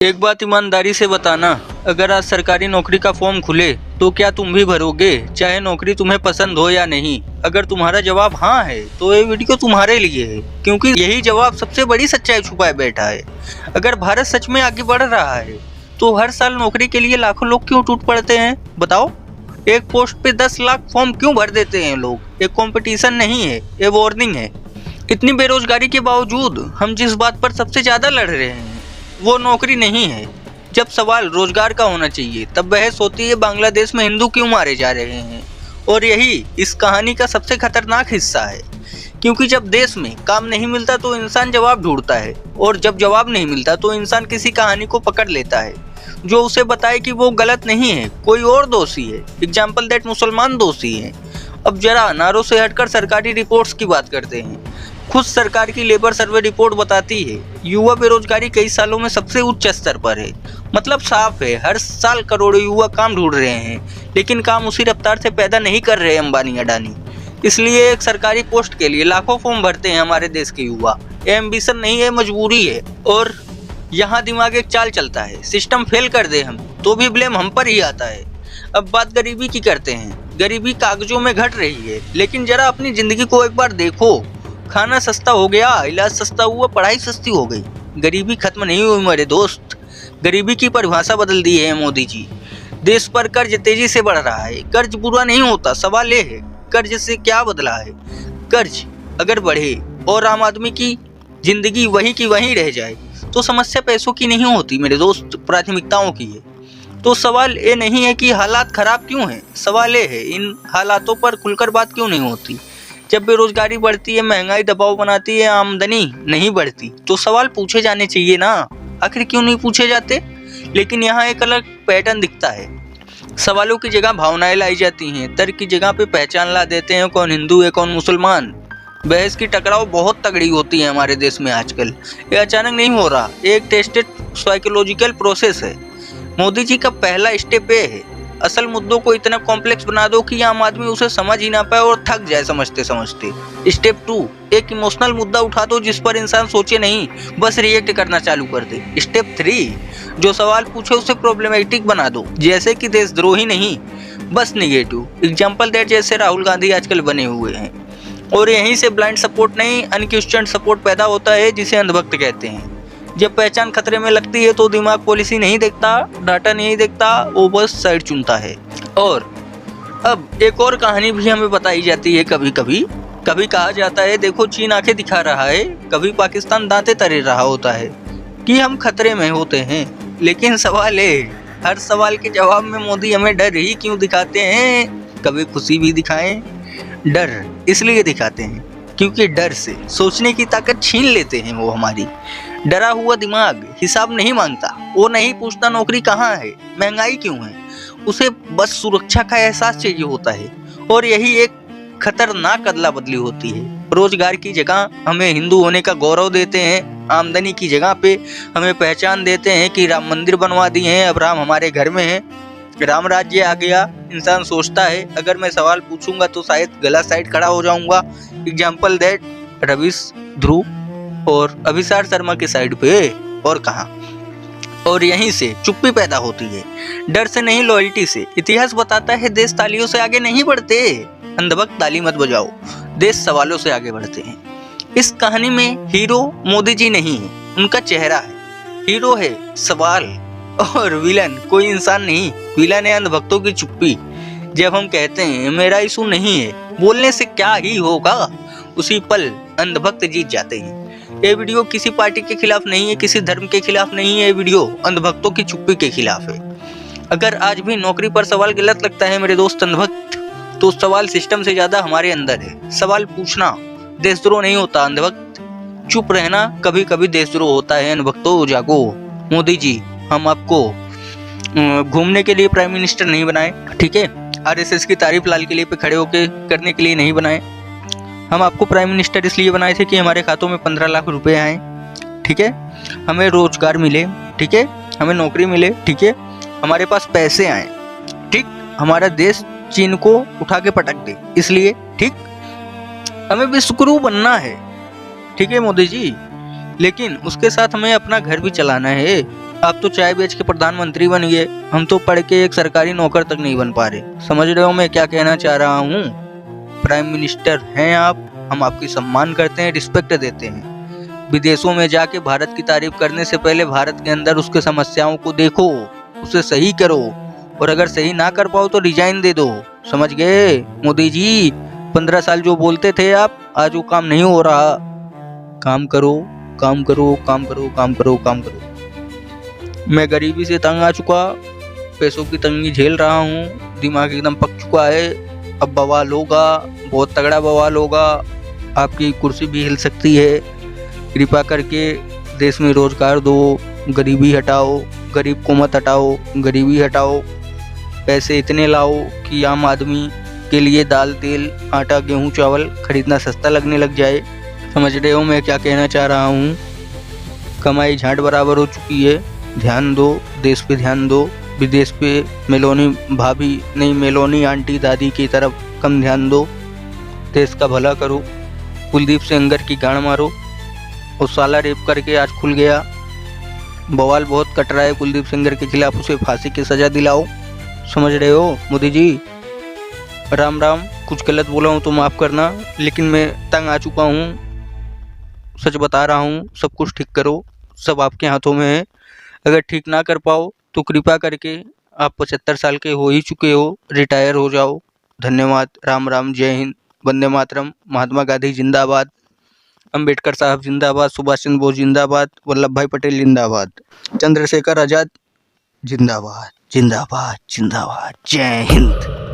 एक बात ईमानदारी से बताना, अगर आज सरकारी नौकरी का फॉर्म खुले तो क्या तुम भी भरोगे, चाहे नौकरी तुम्हें पसंद हो या नहीं? अगर तुम्हारा जवाब हाँ है तो ये वीडियो तुम्हारे लिए है, क्योंकि यही जवाब सबसे बड़ी सच्चाई छुपाए बैठा है। अगर भारत सच में आगे बढ़ रहा है तो हर साल नौकरी के लिए लाखों लोग क्यों टूट पड़ते हैं? बताओ, एक पोस्ट पे 10 लाख फॉर्म क्यों भर देते हैं लोग? एक कंपटीशन नहीं है, ये वार्निंग है। इतनी बेरोजगारी के बावजूद हम जिस बात पर सबसे ज्यादा लड़ रहे हैं वो नौकरी नहीं है। जब सवाल रोजगार का होना चाहिए तब बहस होती है बांग्लादेश में हिंदू क्यों मारे जा रहे हैं। और यही इस कहानी का सबसे खतरनाक हिस्सा है, क्योंकि जब देश में काम नहीं मिलता तो इंसान जवाब ढूंढता है, और जब जवाब नहीं मिलता तो इंसान किसी कहानी को पकड़ लेता है जो उसे बताए कि वो गलत नहीं है, कोई और दोषी है। एग्जाम्पल दैट मुसलमान दोषी है। अब जरा नारों से हटकर सरकारी रिपोर्ट्स की बात करते हैं। खुद सरकार की लेबर सर्वे रिपोर्ट बताती है युवा बेरोजगारी कई सालों में सबसे उच्च स्तर पर है। मतलब साफ है, हर साल करोड़ों युवा काम ढूंढ रहे हैं, लेकिन काम उसी रफ्तार से पैदा नहीं कर रहे अंबानी अडानी। इसलिए एक सरकारी पोस्ट के लिए लाखों फॉर्म भरते हैं हमारे देश के युवा। ये एम्बिशन नहीं है, मजबूरी है। और यहाँ दिमाग एक चाल चलता है, सिस्टम फेल कर दे हम तो भी ब्लेम हम पर ही आता है। अब बात गरीबी की करते हैं। गरीबी कागजों में घट रही है, लेकिन जरा अपनी जिंदगी को एक बार देखो। खाना सस्ता हो गया, इलाज सस्ता हुआ, पढ़ाई सस्ती हो गई। गरीबी खत्म नहीं हुई मेरे दोस्त। गरीबी की परिभाषा बदल दी है मोदी जी। देश पर कर्ज तेजी से बढ़ रहा है। कर्ज बुरा नहीं होता, सवाल ये है कर्ज से क्या बदला है। कर्ज अगर बढ़े और आम आदमी की जिंदगी वहीं की वहीं रह जाए तो समस्या पैसों की नहीं होती मेरे दोस्त, प्राथमिकताओं की है। तो सवाल ये नहीं है कि हालात खराब क्यों हैं, सवाल ये है इन हालातों पर खुलकर बात क्यों नहीं होती। जब बेरोजगारी बढ़ती है, महंगाई दबाव बनाती है, आमदनी नहीं बढ़ती, तो सवाल पूछे जाने चाहिए ना। आखिर क्यों नहीं पूछे जाते? लेकिन यहाँ एक अलग पैटर्न दिखता है। सवालों की जगह भावनाएं लाई जाती हैं, तर्क की जगह पे पहचान ला देते हैं, कौन हिंदू है कौन मुसलमान। बहस की टकराव बहुत तगड़ी होती है हमारे देश में आजकल। ये अचानक नहीं हो रहा, एक टेस्टेड साइकोलॉजिकल प्रोसेस है। मोदी जी का पहला स्टेप ये है, असल मुद्दों को इतना कॉम्प्लेक्स बना दो कि आम आदमी उसे समझ ही ना पाए और थक जाए समझते समझते। स्टेप 2, एक इमोशनल मुद्दा उठा दो जिस पर इंसान सोचे नहीं, बस रिएक्ट करना चालू कर दे। स्टेप 3, जो सवाल पूछे उसे प्रॉब्लमेटिक बना दो, जैसे कि देशद्रोही नहीं, बस निगेटिव। एग्जाम्पल दैट जैसे राहुल गांधी आजकल बने हुए हैं। और यहीं से ब्लाइंड सपोर्ट नहीं, अनक्वेश्चन्ड सपोर्ट पैदा होता है, जिसे अंधभक्त कहते हैं। जब पहचान खतरे में लगती है तो दिमाग पॉलिसी नहीं देखता, डाटा नहीं देखता, वो बस साइड चुनता है। और अब एक और कहानी भी हमें बताई जाती है कभी कहा जाता है देखो चीन आंखें दिखा रहा है, कभी पाकिस्तान दांतें तरे रहा होता है कि हम खतरे में होते हैं। लेकिन सवाल है, हर सवाल के जवाब में मोदी हमें डर ही क्यों दिखाते हैं? कभी खुशी भी दिखाएं। डर इसलिए दिखाते हैं क्योंकि डर से सोचने की ताकत छीन लेते हैं वो हमारी। डरा हुआ दिमाग हिसाब नहीं मांगता, वो नहीं पूछता नौकरी कहाँ है, महंगाई क्यों है, उसे बस सुरक्षा का एहसास चाहिए होता है। और यही एक खतरनाक अदला बदली होती है। रोजगार की जगह हमें हिंदू होने का गौरव देते हैं, आमदनी की जगह पे हमें पहचान देते हैं कि राम मंदिर बनवा दिए हैं, अब राम हमारे घर में है, राम राज्य आ गया। इंसान सोचता है अगर मैं सवाल पूछूंगा तो शायद गलत साइड खड़ा हो जाऊंगा। एग्जाम्पल दैट रवीश ध्रुव और अभिसार शर्मा के साइड पे, और कहा। और यहीं से चुप्पी पैदा होती है, डर से नहीं लॉयल्टी से। इतिहास बताता है देश तालियों से आगे नहीं बढ़ते, अंधभक्त ताली मत बजाओ, देश सवालों से आगे बढ़ते हैं। इस कहानी में हीरो मोदी जी नहीं है, उनका चेहरा है। हीरो है सवाल और विलन कोई इंसान नहीं, विलन है अंधभक्तों की चुप्पी। जब हम कहते हैं मेरा इशू नहीं है, बोलने से क्या ही होगा, उसी पल अंधभक्त जीत जाते हैं। ये वीडियो किसी पार्टी के खिलाफ नहीं है, किसी धर्म के खिलाफ नहीं है, ये वीडियो अंधभक्तों की चुप्पी के खिलाफ है। अगर आज भी नौकरी पर सवाल गलत लगता है मेरे दोस्त अंधभक्त, तो सवाल सिस्टम से ज्यादा हमारे अंदर है। सवाल पूछना देशद्रोह नहीं होता अंधभक्त, चुप रहना कभी कभी देशद्रोह होता है। अंधभक्तों जागो। मोदी जी हम आपको घूमने के लिए प्राइम मिनिस्टर नहीं बनाए, ठीक है, आरएसएस की तारीफ लाल किले पे खड़े होकर करने के लिए नहीं बनाए। हम आपको प्राइम मिनिस्टर इसलिए बनाए थे कि हमारे खातों में 15 लाख रुपए आए, ठीक है, हमें रोजगार मिले, ठीक है, हमें नौकरी मिले, ठीक है, हमारे पास पैसे आए, ठीक, हमारा देश चीन को उठा के पटक दे, इसलिए ठीक, हमें विश्वगुरु बनना है, ठीक है मोदी जी। लेकिन उसके साथ हमें अपना घर भी चलाना है, आप तो चाय बेच के प्रधानमंत्री बन गए, हम तो पढ़ के एक सरकारी नौकर तक नहीं बन पा रहे। समझ रहे हो मैं क्या कहना चाह रहा हूँ? प्राइम मिनिस्टर हैं आप, हम आपकी सम्मान करते हैं, रिस्पेक्ट देते हैं। विदेशों में जाके भारत की तारीफ करने से पहले भारत के अंदर उसके समस्याओं को देखो, उसे सही करो, और अगर सही ना कर पाओ तो रिजाइन दे दो। समझ गए मोदी जी? 15 साल जो बोलते थे आप, आज वो काम नहीं हो रहा। काम करो, काम करो, काम करो, काम करो, काम करो। मैं गरीबी से तंग आ चुका, पैसों की तंगी झेल रहा हूँ, दिमाग एकदम पक चुका है। अब बवाल होगा, बहुत तगड़ा बवाल होगा, आपकी कुर्सी भी हिल सकती है। कृपा करके देश में रोजगार दो, गरीबी हटाओ, गरीब को मत हटाओ, गरीबी हटाओ। पैसे इतने लाओ कि आम आदमी के लिए दाल, तेल, आटा, गेहूँ, चावल खरीदना सस्ता लगने लग जाए। समझ रहे हो मैं क्या कहना चाह रहा हूँ? कमाई झाट बराबर हो चुकी है, ध्यान दो, देश पे ध्यान दो। विदेश पे मेलोनी भाभी नहीं, मेलोनी आंटी दादी की तरफ कम ध्यान दो। देश का भला करो। कुलदीप सेंगर की गांड मारो, और साला रेप करके आज खुल गया। बवाल बहुत कट रहा है कुलदीप सेंगर के खिलाफ, उसे फांसी की सजा दिलाओ। समझ रहे हो मोदी जी? राम राम। कुछ गलत बोला हूँ तो माफ़ करना, लेकिन मैं तंग आ चुका हूँ, सच बता रहा हूँ। सब कुछ ठीक करो, सब आपके हाथों में है। अगर ठीक ना कर पाओ तो कृपा करके, आप 75 साल के हो ही चुके हो, रिटायर हो जाओ। धन्यवाद। राम राम। जय हिंद। वंदे मातरम। महात्मा गांधी जिंदाबाद, अंबेडकर साहब जिंदाबाद, सुभाष चंद्र बोस जिंदाबाद, वल्लभ भाई पटेल जिंदाबाद, चंद्रशेखर आजाद जिंदाबाद, जिंदाबाद, जिंदाबाद। जय हिंद।